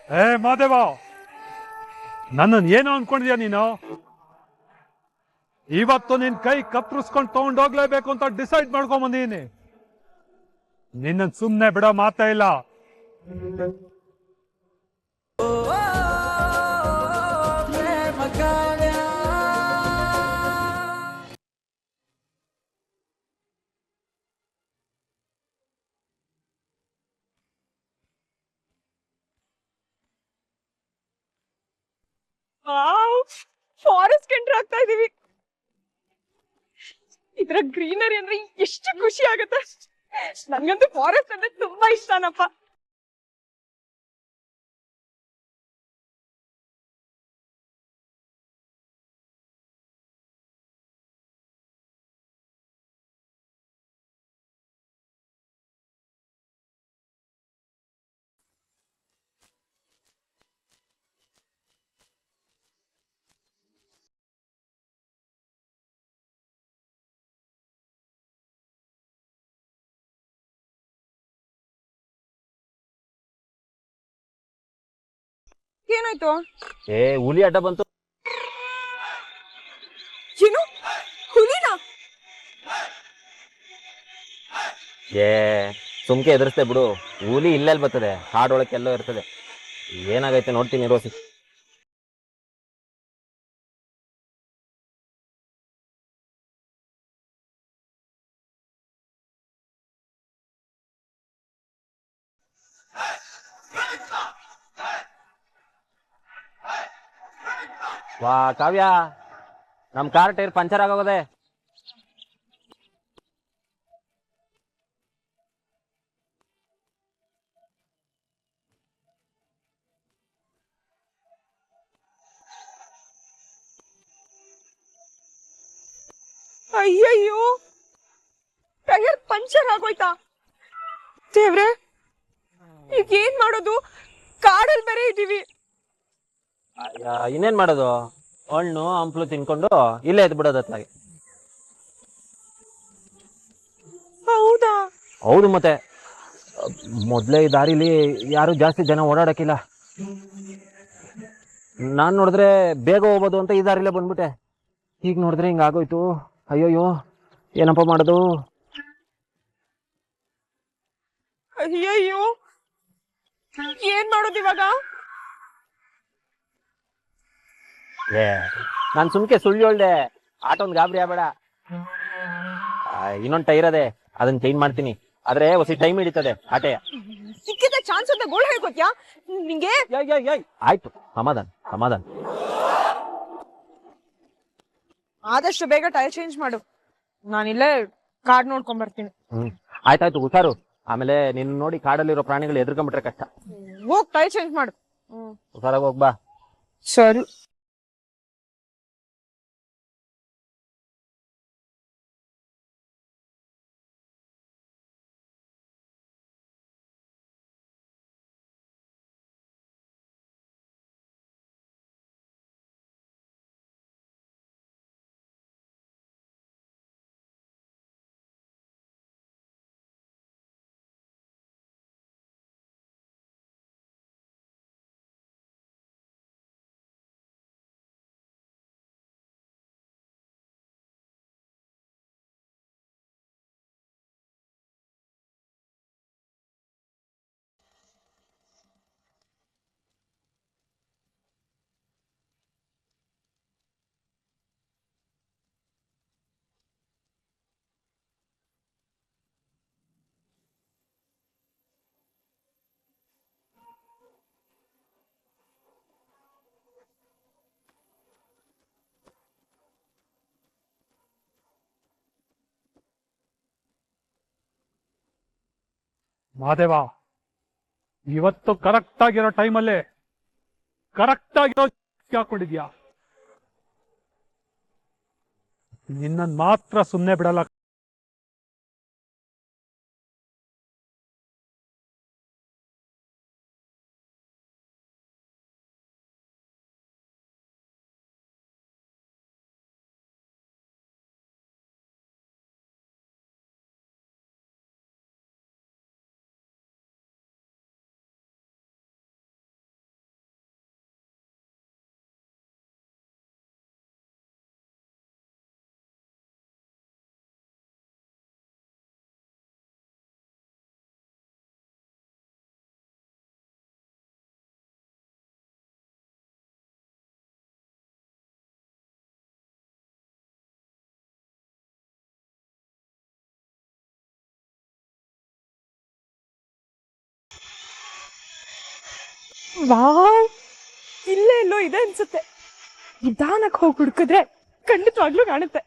ಏ ಮಾದೇವ, ನನ್ನನ್ನು ಏನು ಅನ್ಕೊಂಡಿದ್ಯಾ ನೀನು? ಇವತ್ತು ನಿನ್ ಕೈ ಕತ್ತರಿಸ್ಕೊಂಡು ತಗೊಂಡೋಗ್ಲೇಬೇಕು ಅಂತ ಡಿಸೈಡ್ ಮಾಡ್ಕೊಂಡ್ ಬಂದಿದ್ದೀನಿ. ನಿನ್ನ ಸುಮ್ನೆ ಬಿಡೋ ಮಾತೇ ಇಲ್ಲ. ಫಾರೆಸ್ಟ್ ಎಂಟರ್ ಆಗ್ತಾ ಇದೀವಿ. ಇದ್ರ ಗ್ರೀನರಿ ಅಂದ್ರೆ ಎಷ್ಟು ಖುಷಿ ಆಗತ್ತೆ. ನಂಗಂತೂ ಫಾರೆಸ್ಟ್ ಅಂದ್ರೆ ತುಂಬಾ ಇಷ್ಟನಪ್ಪ. ಏನಾಯ್ತು? ಏ ಹುಲಿ ಅಡ್ಡ ಬಂತು. ಏನು ಹುಲಿನಾ? ಏ ಸುಮ್ಕೆ ಎದುರಿಸ್ತೆ ಬಿಡು. ಹುಲಿ ಇಲ್ಲೆಲ್ಲಿ ಬರ್ತದೆ, ಕಾಡೊಳಕ್ಕೆ ಎಲ್ಲೋ ಇರ್ತದೆ. ಏನಾಗೈತೆ ನೋಡ್ತೀನಿ ರೋಸಿ. ವಾ ಕಾವ್ಯ, ನಮ್ ಕಾರ್ ಟೈರ್ ಪಂಚರ್ ಆಗೋಗದೆ. ಅಯ್ಯಯ್ಯೋ, ಟೈರ್ ಪಂಚರ್ ಆಗೋಯ್ತಾ? ದೇವ್ರೆ, ಈಗ ಏನ್ ಮಾಡೋದು? ಕಾಡಲ್ಲಿ ಬೇರೆ ಇದೀವಿ. ಇನ್ನೇನ್ ಮಾಡೋದು, ಹಣ್ಣು ಹಂಪ್ಲು ತಿನ್ಕೊಂಡು ಇಲ್ಲೇ ಎದ್ ಬಿಡೋದು ಅತ್ಲಾಗೆ. ಹೌದಾ? ಹೌದು ಮತ್ತೆ. ಮೊದ್ಲೇ ಈ ದಾರಿಲಿ ಯಾರು ಜಾಸ್ತಿ ಜನ ಓಡಾಡಕ್ಕಿಲ್ಲ. ನಾನ್ ನೋಡಿದ್ರೆ ಬೇಗ ಹೋಗ್ಬೋದು ಅಂತ ಈ ದಾರಿಲೇ ಬಂದ್ಬಿಟ್ಟೆ. ಈಗ ನೋಡಿದ್ರೆ ಹಿಂಗ ಆಗೋಯ್ತು. ಅಯ್ಯೋಯ್ಯೋ, ಏನಪ್ಪ ಮಾಡೋದು? ಅಯ್ಯಯ್ಯೋ, ಏನ್ ಮಾಡೋದು ಇವಾಗ? ಏ ನಾನ್ ಸುಮ್ಕೆ ಸುಳ್ಳು ಹೇಳ್ದೆ. ಆಟೋನ್ ಗಾಬರಿ ಆಗ್ಬೇಡ. ಇನ್ನೊಂದ್ ಟೈರ್ ಅದೇ, ಅದನ್ನ ಚೇಂಜ್ ಮಾಡ್ತೀನಿ. ಆದ್ರೆ ಹೊಸಿ ಟೈಮ್ ಹಿಡಿತದೆ ಆಟೆ. ಸಿಕ್ಕಿದ ಚಾನ್ಸ್ ಅಂತ ಗೋಳ್ ಹೇಳ್ಕೊತ್ಯಾ ನಿಂಗೆ? ಆಯ್ತು, ಸಮಾಧಾನ ಸಮಾಧಾನ. ಆದಷ್ಟು ಬೇಗ ಟೈರ್ ಚೇಂಜ್ ಮಾಡು. ನಾನಿಲ್ಲೇ ಕಾಡ್ ನೋಡ್ಕೊಂಡ್ ಬರ್ತೀನಿ. ಆಯ್ತಾಯ್ತು, ಹುಷಾರು. ಆಮೇಲೆ ನಿನ್ ನೋಡಿ ಕಾಡಲ್ಲಿರೋ ಪ್ರಾಣಿಗಳು ಎದುರ್ಕೊಂಡ್ಬಿಟ್ರೆ ಕಷ್ಟ. ಹೋಗ್ ಟೈರ್ ಚೇಂಜ್ ಮಾಡು. ಹುಷಾರಾಗಿ ಹೋಗ್ಬಾ. ಸರಿ. ಮಾದೇವ, ಇವತ್ತು ಕರೆಕ್ಟ್ ಆಗಿರೋ ಟೈಮಲ್ಲೇ ಕರೆಕ್ಟ್ ಆಗಿರೋ ಹಾಕೊಂಡಿದ್ಯಾ. ನಿನ್ನನ್ ಮಾತ್ರ ಸುಮ್ನೆ ಬಿಡಲ್ಲ. ವಾವ್, ಇಲ್ಲೇ ಎಲ್ಲೋ ಇದೆ ಅನ್ಸುತ್ತೆ. ನಿಧಾನಕ್ಕೆ ಹೋಗಿ ಹುಡುಕಿದ್ರೆ ಖಂಡಿತವಾಗ್ಲೂ ಕಾಣುತ್ತೆ.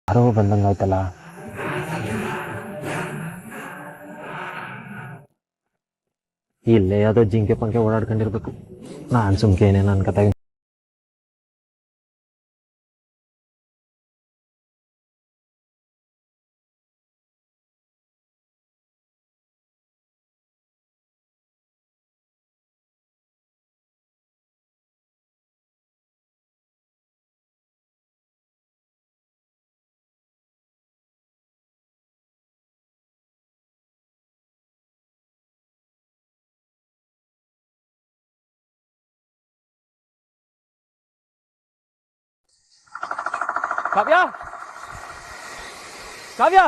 ಯಾರೋ ಬಂದಂಗಾಯ್ತಲ್ಲ. ಇಲ್ಲೇ ಯಾವುದೋ ಜಿಂಕೆ ಪಂಕೆ ಓಡಾಡ್ಕೊಂಡಿರ್ಬೇಕು. ನಾನು ಸುಮ್ಕೆ ಏನೇನು ಅನ್ಕೋತಾಗ. ಕಾವ್ಯ, ಕಾವ್ಯ,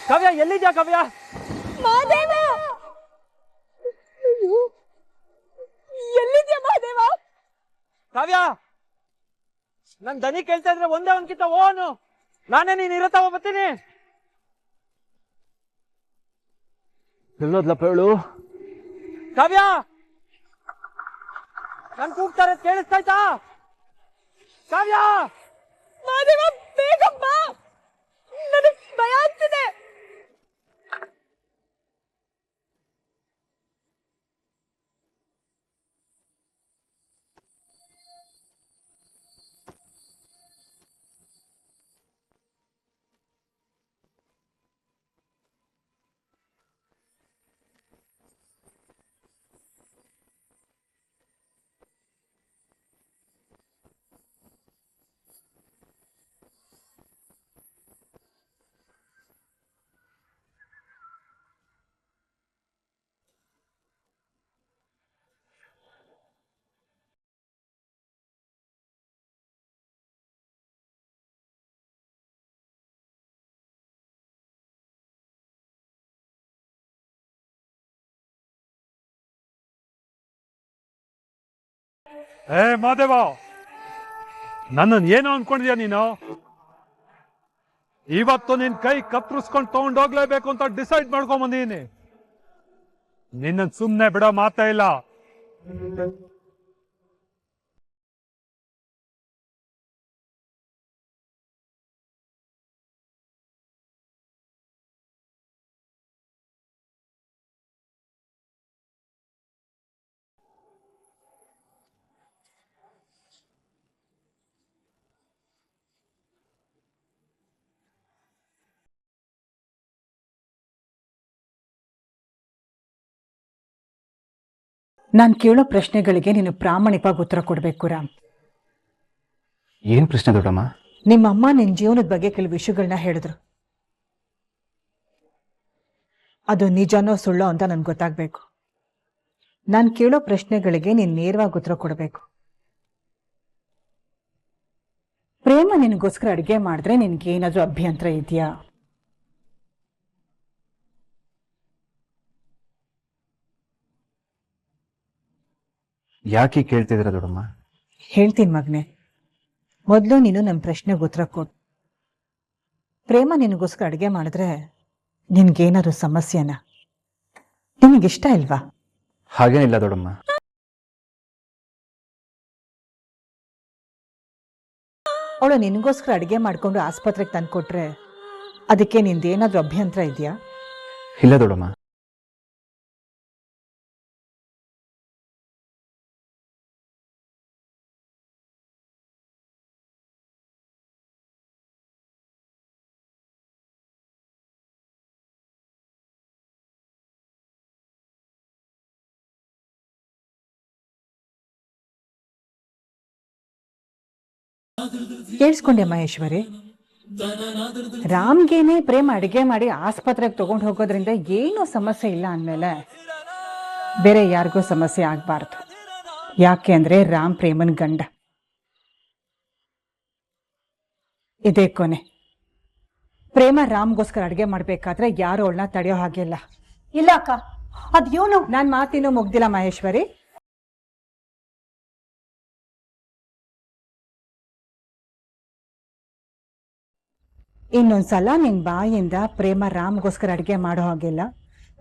ಕಾವ್ಯ, ಎಲ್ಲಿದ್ಯಾ ಕಾವ್ಯ? ಮಹಾದೇವ, ಎಲ್ಲಿದ್ಯಾ ಮಹಾದೇವ? ಕಾವ್ಯ, ನನ್ ದನಿ ಕೇಳ್ತಾ ಇದ್ರೆ ಒಂದೇ ಒಂದ್ಕಿಂತ ಓನು. ನಾನೇ ನೀನ್ ಇರತ್ತಾವ ಬರ್ತೀನಿ. ಎಲ್ಲೋದ್ಲಪ್ಪ ಹೇಳು? ಕಾವ್ಯ, ನನ್ ಕೂಗ್ತಾ ಇರೋದ್ ಕೇಳಿಸ್ತಾಯ್ತಾ? ಕಾವ್ಯ, ಮಹಾದೇವ, ಬೇಗ ಬಾ, ನನಗ್ ಭಯ ಆಗ್ತಿದೆ. ಏ ಮಾದೇವ, ನನ್ನನ್ನು ಏನೋ ಅನ್ಕೊಂಡಿದ್ಯಾ ನೀನು? ಇವತ್ತು ನಿನ್ ಕೈ ಕತ್ತರಿಸ್ಕೊಂಡು ತಗೊಂಡೋಗ್ಲೇಬೇಕು ಅಂತ ಡಿಸೈಡ್ ಮಾಡ್ಕೊಂಡ್ ಬಂದಿದ್ದೀನಿ. ನಿನ್ನ ಸುಮ್ನೆ ಬಿಡೋ ಮಾತೇ ಇಲ್ಲ. ನಾನು ಕೇಳೋ ಪ್ರಶ್ನೆಗಳಿಗೆ ನೀನು ಪ್ರಾಮಾಣಿಕವಾಗಿ ಉತ್ತರ ಕೊಡಬೇಕು ರಾಮ್. ಏನ್ ಪ್ರಶ್ನೆ ದೊಡ್ಡಮ್ಮ? ನಿಮ್ಮಮ್ಮ ನಿನ್ನ ಜೀವನದ ಬಗ್ಗೆ ಕೆಲವು ವಿಷಯಗಳನ್ನ ಹೇಳಿದ್ರು. ಅದು ನಿಜನೋ ಸುಳ್ಳೋ ಅಂತ ನನ್ಗೆ ಗೊತ್ತಾಗಬೇಕು. ನಾನು ಕೇಳೋ ಪ್ರಶ್ನೆಗಳಿಗೆ ನೀನು ನೇರವಾಗಿ ಉತ್ತರ ಕೊಡಬೇಕು. ಪ್ರೇಮ ನಿನಗೋಸ್ಕರ ಅಡುಗೆ ಮಾಡಿದ್ರೆ ನಿನ್ಗೇನಾದ್ರೂ ಅಭ್ಯಂತರ ಇದೆಯಾ? ಯಾಕೆ ಕೇಳ್ತಿದ್ದೀರಾ ದೊಡ್ಡಮ್ಮ? ಹೇಳ್ತೀನಿ ಮಗನೆ, ಮೊದಲು ನೀನು ನನ್ನ ಪ್ರಶ್ನೆಗೆ ಉತ್ತರ ಕೊಡು. ಪ್ರೇಮ ನಿನಗೋಸ್ಕರ ಅಡುಗೆ ಮಾಡಿದ್ರೆ ನಿನ್ಗೇನಾದ್ರು ಸಮಸ್ಯೆನಾ? ನಿನಗಿಷ್ಟ ಇಲ್ವಾ? ಹಾಗೇನಿಲ್ಲ ದೊಡ್ಡಮ್ಮ. ಅವಳು ನಿನಗೋಸ್ಕರ ಅಡುಗೆ ಮಾಡ್ಕೊಂಡು ಆಸ್ಪತ್ರೆಗೆ ತಂದುಕೊಟ್ರೆ ಅದಕ್ಕೆ ನಿಂದೇನಾದ್ರೂ ಅಭ್ಯಂತರ ಇದೆಯಾ? ಇಲ್ಲ ದೊಡ್ಡಮ್ಮ. ಕೇಳಿಸ್ಕೊಂಡೆ ಮಹೇಶ್ವರಿ, ರಾಮ್ಗೇನೆ ಪ್ರೇಮ ಅಡುಗೆ ಮಾಡಿ ಆಸ್ಪತ್ರೆಗೆ ತಗೊಂಡು ಹೋಗೋದ್ರಿಂದ ಏನೂ ಸಮಸ್ಯೆ ಇಲ್ಲ ಅಂದಮೇಲೆ ಬೇರೆ ಯಾರಿಗೂ ಸಮಸ್ಯೆ ಆಗಬಾರ್ದು. ಯಾಕೆ ಅಂದ್ರೆ ರಾಮ್ ಪ್ರೇಮನ್ ಗಂಡ. ಇದೇ ಕೊನೆ. ಪ್ರೇಮ ರಾಮ್ಗೋಸ್ಕರ ಅಡುಗೆ ಮಾಡ್ಬೇಕಾದ್ರೆ ಯಾರು ಅವಳನ್ನ ತಡೆಯೋ ಹಾಗಿಲ್ಲ. ಇಲ್ಲ ಅಕ್ಕ, ಅದ್ ಇವನು. ನಾನು ಮಾತಿನೂ ಮುಗ್ದಿಲ್ಲ ಮಹೇಶ್ವರಿ. ಇನ್ನೊಂದ್ಸಲ ನಿನ್ ಬಾಯಿಂದ ಪ್ರೇಮ ರಾಮ್ಗೋಸ್ಕರ ಅಡುಗೆ ಮಾಡೋ ಹಾಗಿಲ್ಲ,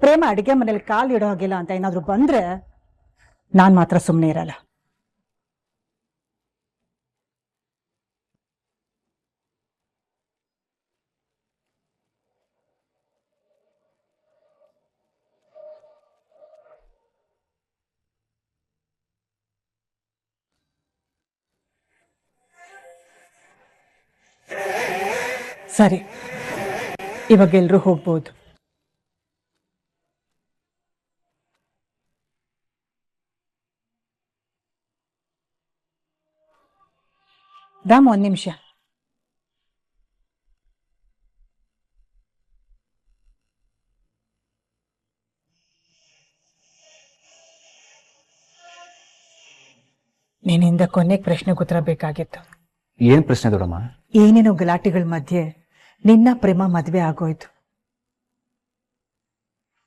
ಪ್ರೇಮ ಅಡುಗೆ ಮನೇಲಿ ಕಾಲು ಇಡೋ ಹಾಗಿಲ್ಲ ಅಂತ ಏನಾದ್ರು ಬಂದ್ರೆ ನಾನ್ ಮಾತ್ರ ಸುಮ್ಮನೆ ಇರಲ್ಲ. ಸರಿ, ಇವಾಗ ಎಲ್ರೂ ಹೋಗ್ಬೋದು. ರಾಮ್, ಒಂದ್ ನಿಮಿಷ. ನಿನ್ನಿಂದ ಕೊನೆಗೆ ಪ್ರಶ್ನೆಗೆ ಉತ್ತರ ಬೇಕಾಗಿತ್ತು. ಏನ್ ಪ್ರಶ್ನೆ ದೊಡ್ಡಮ್ಮ? ಏನೇನೋ ಗಲಾಟೆಗಳ ಮಧ್ಯೆ ನಿನ್ನ ಪ್ರೇಮ ಮದ್ವೆ ಆಗೋಯ್ತು.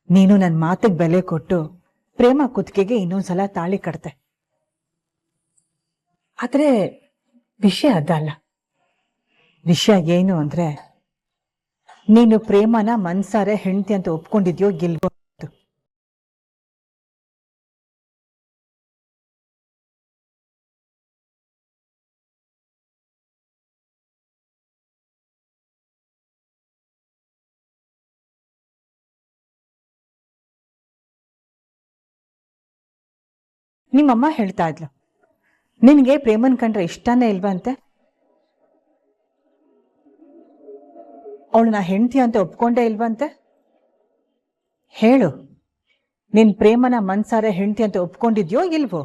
ನೀನು ನನ್ನ ಮಾತಿಗೆ ಬೆಲೆ ಕೊಟ್ಟು ಪ್ರೇಮ ಕುತ್ತಿಗೆಗೆ ಇನ್ನೊಂದ್ಸಲ ತಾಳಿ ಕಟ್ತೆ. ಆದ್ರೆ ವಿಷಯ ಅದಲ್ಲ. ವಿಷಯ ಏನು ಅಂದ್ರೆ, ನೀನು ಪ್ರೇಮನ ಮನ್ಸಾರೆ ಹೆಂಡತಿ ಅಂತ ಒಪ್ಕೊಂಡಿದ್ಯೋ ಇಲ್ವೋ. ನಿಮ್ಮಮ್ಮ ಹೇಳ್ತಾ ಇದ್ಲು, ನಿನಗೆ ಪ್ರೇಮನ್ ಕಂಡ್ರೆ ಇಷ್ಟನೇ ಇಲ್ವಂತೆ. ಅವಳನ್ನ ಹೆಂಡತಿ ಅಂತ ಒಪ್ಕೊಂಡೇ ಇಲ್ವಂತೆ. ಹೇಳು, ನಿನ್ ಪ್ರೇಮನ ಮನ್ಸಾರೆ ಹೆಂಡತಿ ಅಂತ ಒಪ್ಕೊಂಡಿದ್ಯೋ ಇಲ್ವೋ?